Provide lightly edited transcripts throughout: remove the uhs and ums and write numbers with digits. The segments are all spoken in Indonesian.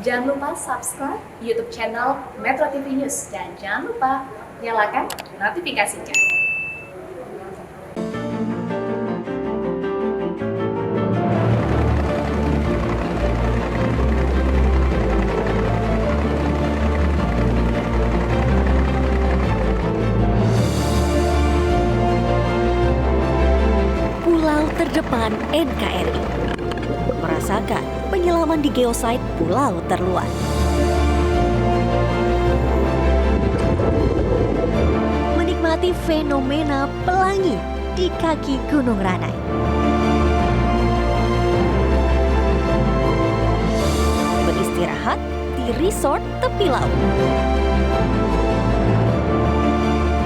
Jangan lupa subscribe YouTube channel Metro TV News dan jangan lupa nyalakan notifikasinya. Pulau terdepan NKRI merasakan penyelaman di geosite pulau terluar. Menikmati fenomena pelangi di kaki Gunung Ranai. Beristirahat di resort tepi laut.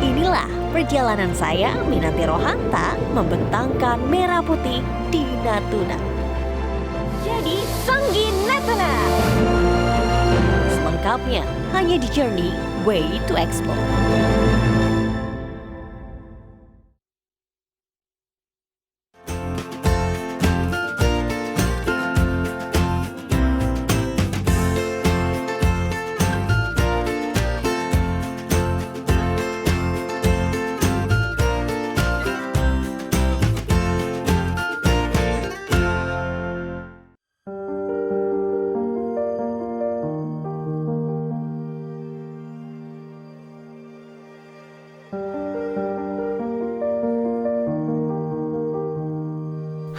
Inilah perjalanan saya, Minanti Rohanta, membentangkan merah putih di Natuna. Jadi, Sanggi Natuna! Selengkapnya hanya di Journey Way to Explore.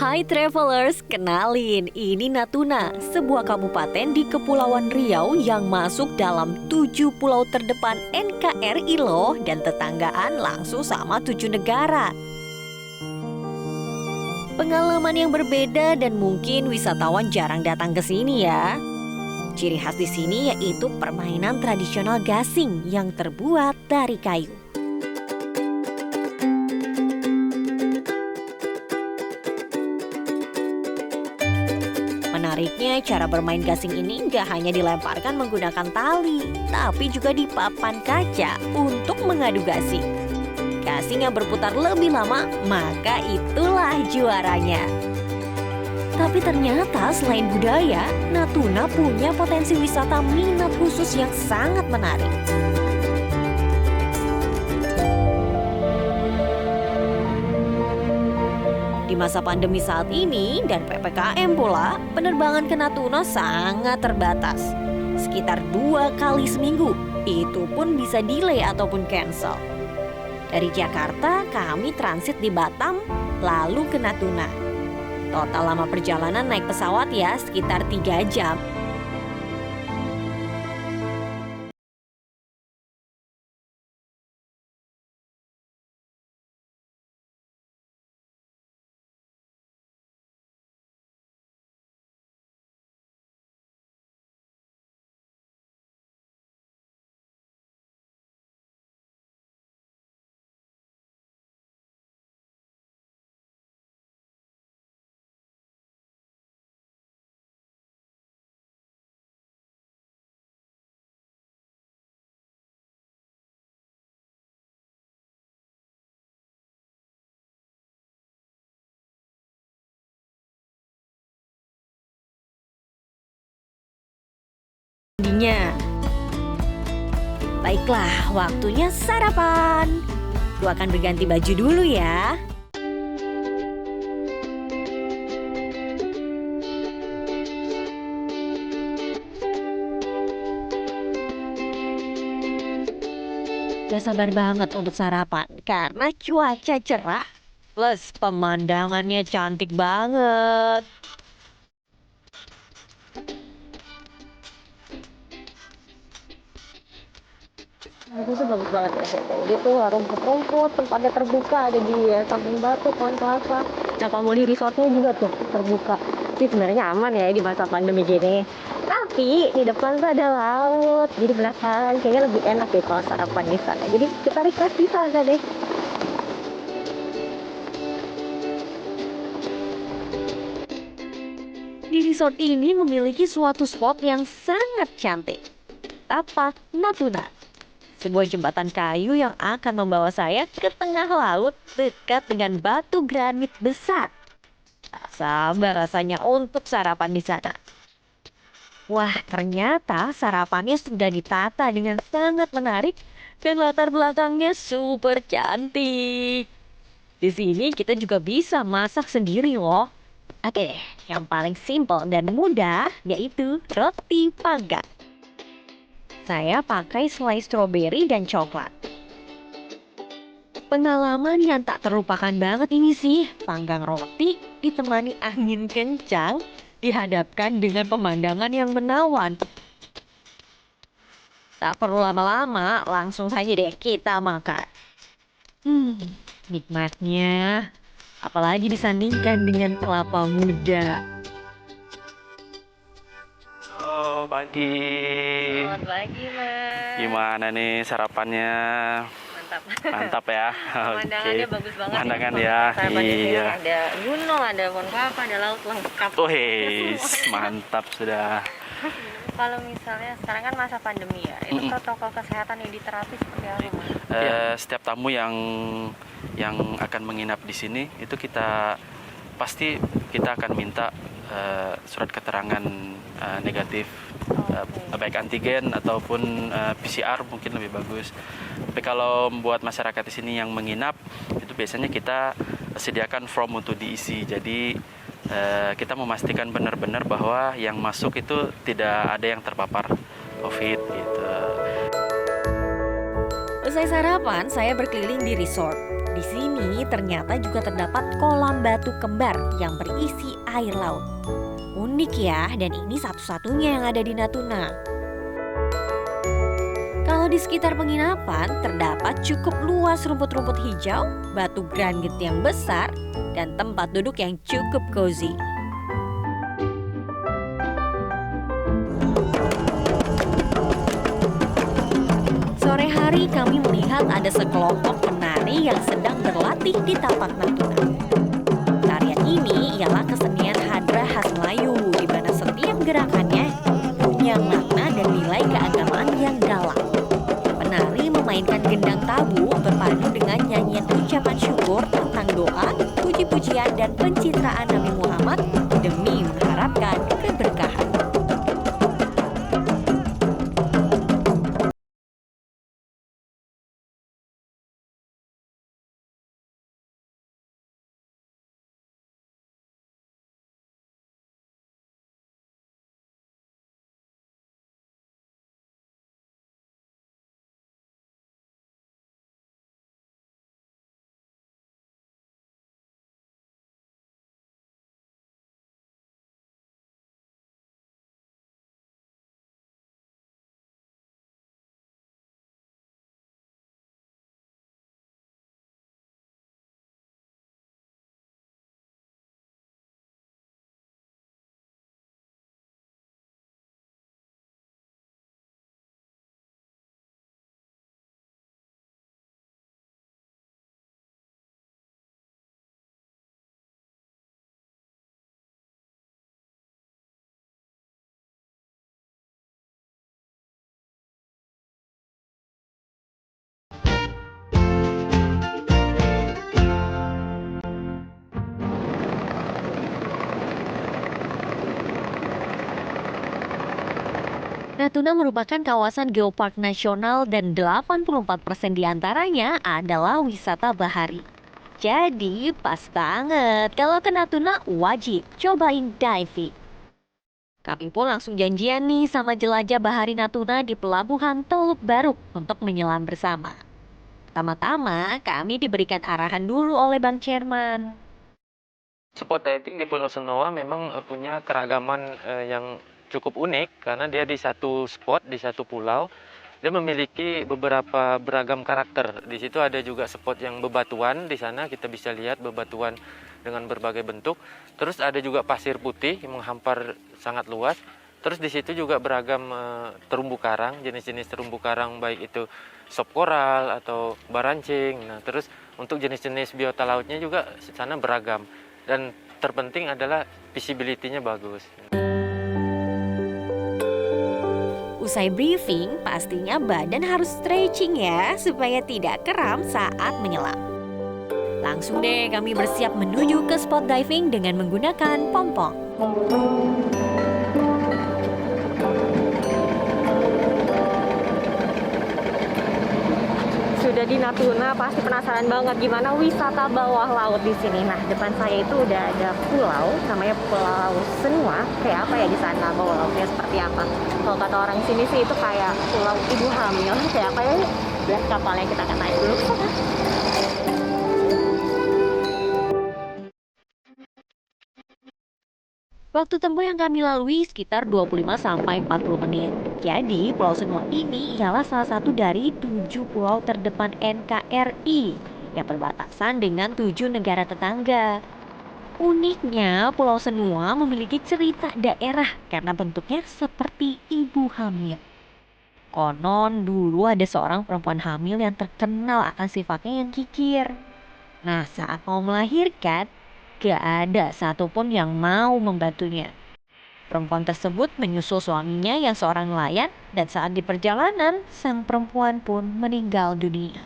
Hai travelers, kenalin, ini Natuna, sebuah kabupaten di Kepulauan Riau yang masuk dalam 7 pulau terdepan NKRI loh, dan tetanggaan langsung sama 7 negara. Pengalaman yang berbeda dan mungkin wisatawan jarang datang ke sini ya. Ciri khas di sini yaitu permainan tradisional gasing yang terbuat dari kayu. Menariknya, cara bermain gasing ini nggak hanya dilemparkan menggunakan tali, tapi juga di papan kaca untuk mengadu gasing. Gasing yang berputar lebih lama, maka itulah juaranya. Tapi ternyata selain budaya, Natuna punya potensi wisata minat khusus yang sangat menarik. Di masa pandemi saat ini dan PPKM pula, penerbangan ke Natuna sangat terbatas. Sekitar 2 kali seminggu, itu pun bisa delay ataupun cancel. Dari Jakarta, kami transit di Batam, lalu ke Natuna. Total lama perjalanan naik pesawat ya sekitar 3 jam. Baiklah, waktunya sarapan. Gue akan berganti baju dulu ya. Gak sabar banget untuk sarapan karena cuaca cerah plus pemandangannya cantik banget. Itu tuh bagus banget ya. Dia tuh rumput-rumput, tempatnya terbuka, ada di samping batu, pohon kelapa. Nah, kalau di resortnya juga tuh terbuka. Sih sebenarnya aman ya di masa pandemi gini. Tapi di depan tuh ada laut, jadi belakang kayaknya lebih enak deh kalau sarapan di sana. Jadi kita request di sana deh. Di resort ini memiliki suatu spot yang sangat cantik. Tapak Natuna. Sebuah jembatan kayu yang akan membawa saya ke tengah laut dekat dengan batu granit besar. Tak sabar rasanya untuk sarapan di sana. Wah, ternyata sarapannya sudah ditata dengan sangat menarik dan latar belakangnya super cantik. Di sini kita juga bisa masak sendiri loh. Oke, yang paling simpel dan mudah yaitu roti panggang. Saya pakai selai stroberi dan coklat. Pengalaman yang tak terlupakan banget ini sih, panggang roti ditemani angin kencang, dihadapkan dengan pemandangan yang menawan. Tak perlu lama-lama, langsung saja deh kita makan. Nikmatnya, apalagi disandingkan dengan kelapa muda. Oh, pagi. Selamat pagi, Mas. Gimana nih sarapannya? Mantap. Mantap ya. Pemandangannya Oke. bagus banget. Pemandangan ya. ya. Sarapan di sini Iya. ada gunung, ada pohon kelapa, ada laut lengkap. Wih, mantap sudah. Kalau misalnya sekarang kan masa pandemi ya, itu protokol kesehatan yang diterapi seperti apa, Mas? Setiap tamu yang akan menginap di sini itu pasti kita akan minta surat keterangan negatif, baik antigen ataupun PCR mungkin lebih bagus. Tapi kalau buat masyarakat di sini yang menginap itu biasanya kita sediakan form untuk diisi. Jadi kita memastikan benar-benar bahwa yang masuk itu tidak ada yang terpapar COVID gitu. Usai sarapan, saya berkeliling di resort. Di sini ternyata juga terdapat kolam batu kembar yang berisi air laut. Unik ya, dan ini satu-satunya yang ada di Natuna. Kalau di sekitar penginapan, terdapat cukup luas rumput-rumput hijau, batu granit yang besar, dan tempat duduk yang cukup cozy. Sore hari kami melihat ada sekelompok penari yang sedang berlatih di tapak Natuna. Tarian ini ialah kesenian hadrah khas Melayu, di mana setiap gerakannya punya makna dan nilai keagamaan yang dalam. Penari memainkan gendang tabu berpadu dengan nyanyian ucapan syukur tentang doa, puji-pujian, dan pencitraan Nabi Muhammad demi mengharapkan keberkahan. Natuna merupakan kawasan geopark nasional dan 84% diantaranya adalah wisata bahari. Jadi pas banget kalau ke Natuna wajib cobain diving. Kami pun langsung janjian nih sama jelajah bahari Natuna di Pelabuhan Teluk Baruk untuk menyelam bersama. Pertama-tama kami diberikan arahan dulu oleh Bang Chairman. Spot diving di Pulau Senoa memang punya keragaman yang cukup unik karena dia di satu spot, di satu pulau, dia memiliki beberapa beragam karakter. Di situ ada juga spot yang bebatuan, di sana kita bisa lihat bebatuan dengan berbagai bentuk. Terus ada juga pasir putih yang menghampar sangat luas. Terus di situ juga beragam terumbu karang, jenis-jenis terumbu karang baik itu sop koral atau barancing. Nah, terus untuk jenis-jenis biota lautnya juga di sana beragam. Dan terpenting adalah visibility-nya bagus. Usai briefing, pastinya badan harus stretching ya, supaya tidak kram saat menyelam. Langsung deh kami bersiap menuju ke spot diving dengan menggunakan pompong. udah di Natuna pasti penasaran banget gimana wisata bawah laut di sini. Nah, depan saya itu udah ada pulau, namanya Pulau Senua. Kayak apa ya di sana, bawah lautnya seperti apa? Kalau kata orang sini sih itu kayak pulau ibu hamil. Kayak apa ya? Lihat kapalnya, kita akan naik dulu ke sana. Waktu tempuh yang kami lalui sekitar 25-40 menit. Jadi, Pulau Senua ini ialah salah satu dari 7 pulau terdepan NKRI yang berbatasan dengan 7 negara tetangga. Uniknya, Pulau Senua memiliki cerita daerah karena bentuknya seperti ibu hamil. Konon dulu ada seorang perempuan hamil yang terkenal akan sifatnya yang kikir. Nah, saat mau melahirkan, gak ada satupun yang mau membantunya. Perempuan tersebut menyusul suaminya yang seorang nelayan, dan saat di perjalanan, sang perempuan pun meninggal dunia.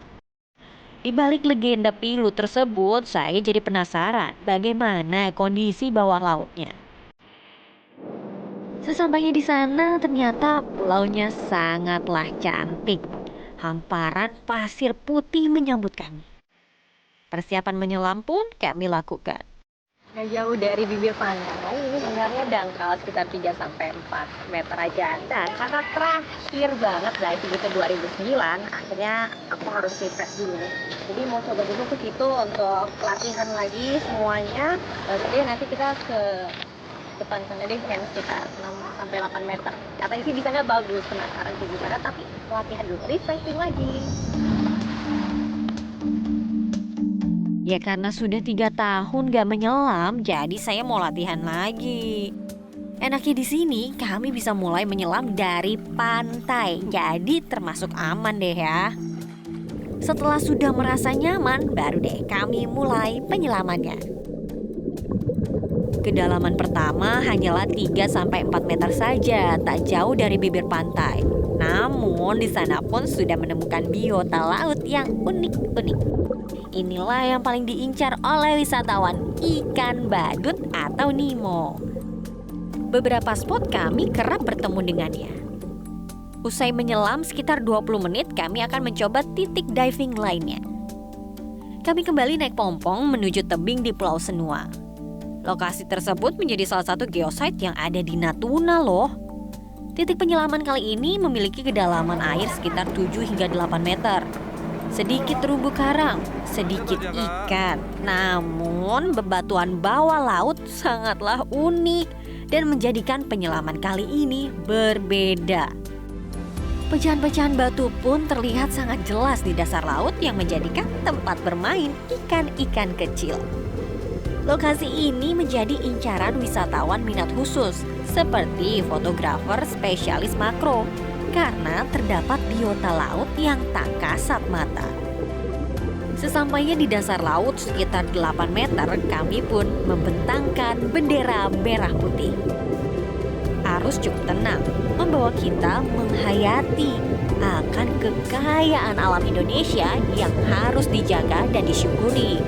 Di balik legenda pilu tersebut, saya jadi penasaran bagaimana kondisi bawah lautnya. Sesampainya di sana, ternyata pulaunya sangatlah cantik. Hamparan pasir putih menyambut kami. Persiapan menyelam pun kami lakukan. Nggak jauh dari bibir pantai, ini sebenarnya dangkal sekitar 3-4 meter aja. Dan karena terakhir banget lah itu ke 2009, akhirnya aku harus refresh dulu. Jadi mau coba dulu ke situ untuk latihan lagi semuanya. Baru deh nanti kita ke depan sana deh, yang sekitar 6-8 meter. Katanya sih di sana bagus, penasaran sih gimana, tapi latihan dulu, refreshing lagi. Ya karena sudah 3 tahun gak menyelam, jadi saya mau latihan lagi. Enaknya di sini kami bisa mulai menyelam dari pantai, jadi termasuk aman deh ya. Setelah sudah merasa nyaman, baru deh kami mulai penyelamannya. Kedalaman pertama hanyalah 3-4 meter saja, tak jauh dari bibir pantai. Namun di sana pun sudah menemukan biota laut yang unik-unik. Inilah yang paling diincar oleh wisatawan, ikan badut atau Nemo. Beberapa spot kami kerap bertemu dengannya. Usai menyelam sekitar 20 menit, kami akan mencoba titik diving lainnya. Kami kembali naik pompong menuju tebing di Pulau Senua. Lokasi tersebut menjadi salah satu geosite yang ada di Natuna loh. Titik penyelaman kali ini memiliki kedalaman air sekitar 7-8 meter. Sedikit terumbu karang, sedikit ikan. Namun bebatuan bawah laut sangatlah unik dan menjadikan penyelaman kali ini berbeda. Pecahan-pecahan batu pun terlihat sangat jelas di dasar laut yang menjadikan tempat bermain ikan-ikan kecil. Lokasi ini menjadi incaran wisatawan minat khusus seperti fotografer spesialis makro karena terdapat biota laut yang tak kasat mata. Sesampainya di dasar laut sekitar 8 meter, kami pun membentangkan bendera merah putih. Arus cukup tenang, membawa kita menghayati akan kekayaan alam Indonesia yang harus dijaga dan disyukuri.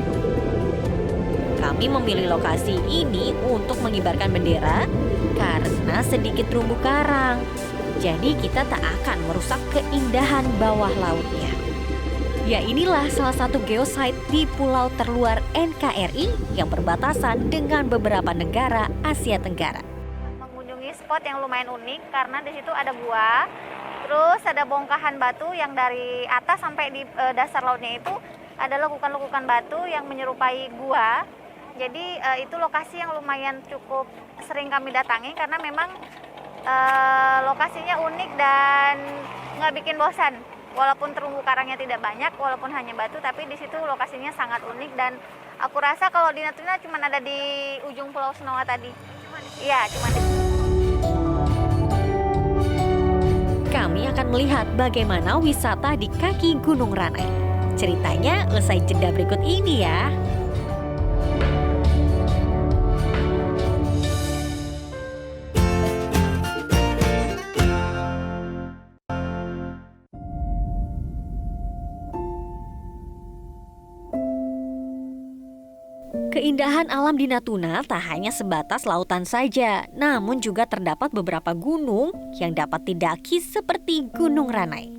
Kami memilih lokasi ini untuk mengibarkan bendera karena sedikit terumbu karang. Jadi kita tak akan merusak keindahan bawah lautnya. Ya inilah salah satu geosite di pulau terluar NKRI yang berbatasan dengan beberapa negara Asia Tenggara. Mengunjungi spot yang lumayan unik karena di situ ada gua, terus ada bongkahan batu yang dari atas sampai di dasar lautnya itu ada lekukan-lekukan batu yang menyerupai gua. Jadi itu lokasi yang lumayan cukup sering kami datangi karena memang lokasinya unik dan nggak bikin bosan. Walaupun terumbu karangnya tidak banyak, walaupun hanya batu, tapi di situ lokasinya sangat unik dan aku rasa kalau di Natuna cuma ada di ujung Pulau Senua tadi. Iya, cuma di. Kami akan melihat bagaimana wisata di kaki Gunung Ranai. Ceritanya usai jeda berikut ini ya. Keindahan alam di Natuna tak hanya sebatas lautan saja, namun juga terdapat beberapa gunung yang dapat didaki seperti Gunung Ranai.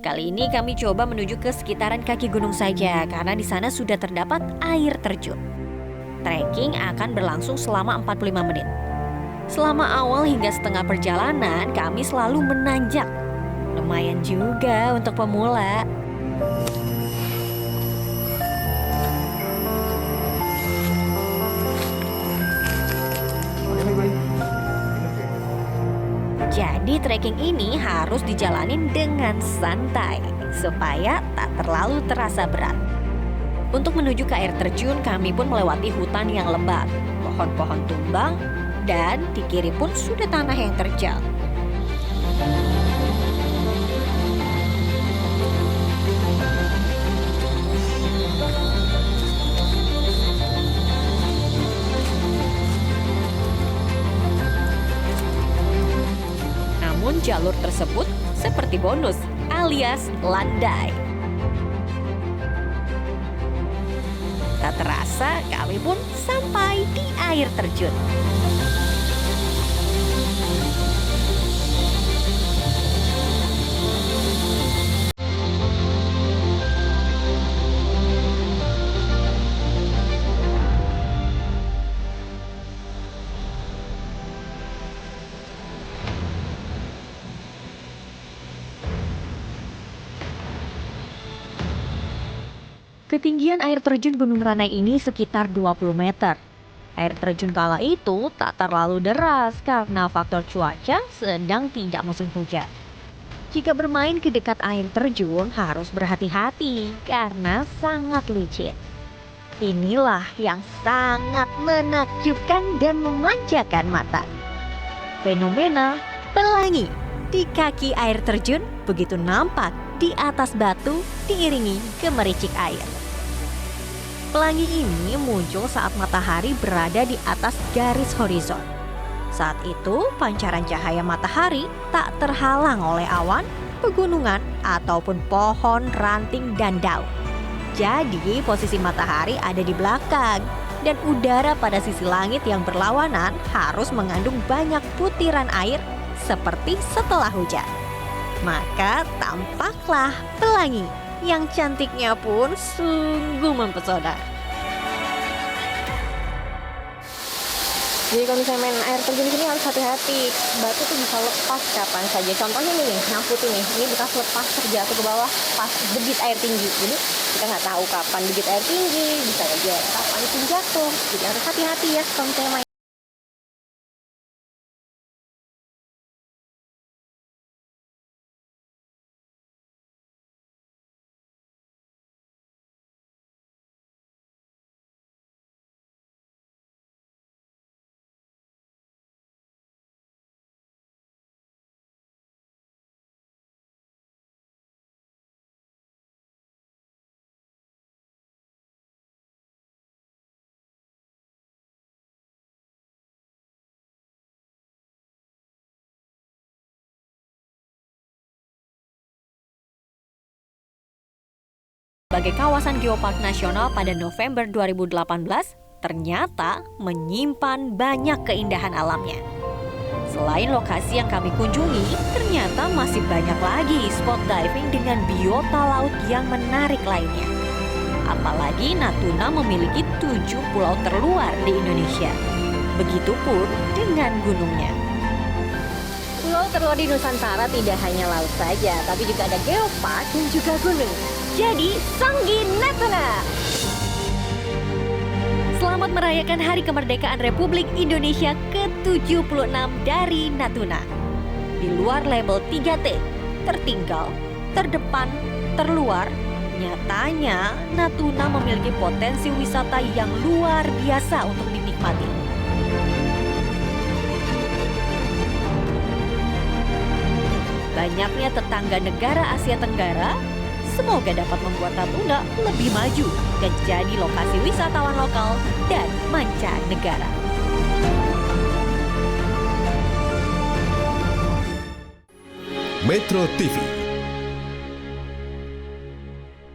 Kali ini kami coba menuju ke sekitaran kaki gunung saja karena di sana sudah terdapat air terjun. Trekking akan berlangsung selama 45 menit. Selama awal hingga setengah perjalanan kami selalu menanjak. Lumayan juga untuk pemula. Jadi trekking ini harus dijalanin dengan santai supaya tak terlalu terasa berat. Untuk menuju ke air terjun kami pun melewati hutan yang lebat, pohon-pohon tumbang, dan di kiri pun sudah tanah yang terjal. Namun jalur tersebut seperti bonus alias landai. Tak terasa kami pun sampai di air terjun. Ketinggian air terjun Gunung Ranai ini sekitar 20 meter. Air terjun kala itu tak terlalu deras karena faktor cuaca sedang tidak musim hujan. Jika bermain ke dekat air terjun harus berhati-hati karena sangat licin. Inilah yang sangat menakjubkan dan memanjakan mata. Fenomena pelangi di kaki air terjun begitu nampak di atas batu diiringi gemericik air. Pelangi ini muncul saat matahari berada di atas garis horizon. Saat itu, pancaran cahaya matahari tak terhalang oleh awan, pegunungan, ataupun pohon, ranting, dan daun. Jadi, posisi matahari ada di belakang, dan udara pada sisi langit yang berlawanan harus mengandung banyak butiran air seperti setelah hujan. Maka tampaklah pelangi yang cantiknya pun sungguh mempesona. Jadi kalau misalnya main air terjun di sini harus hati-hati. Batu tuh bisa lepas kapan saja. Contohnya ini nyangkut ini bekas lepas terjatuh ke bawah pas debit air tinggi. Jadi kita nggak tahu kapan debit air tinggi, bisa aja kapan itu jatuh. Jadi harus hati-hati ya kalau misalnya main. Sebagai kawasan geopark nasional pada November 2018, ternyata menyimpan banyak keindahan alamnya. Selain lokasi yang kami kunjungi, ternyata masih banyak lagi spot diving dengan biota laut yang menarik lainnya. Apalagi Natuna memiliki 7 pulau terluar di Indonesia. Begitupun dengan gunungnya. Pulau terluar di Nusantara tidak hanya laut saja, tapi juga ada geopark dan juga gunung. Jadi, Sanggi Natuna! Selamat merayakan Hari Kemerdekaan Republik Indonesia ke-76 dari Natuna. Di luar label 3T, tertinggal, terdepan, terluar, nyatanya Natuna memiliki potensi wisata yang luar biasa untuk dinikmati. Banyaknya tetangga negara Asia Tenggara semoga dapat membuat Natuna lebih maju dan jadi lokasi wisatawan lokal dan mancanegara. Metro TV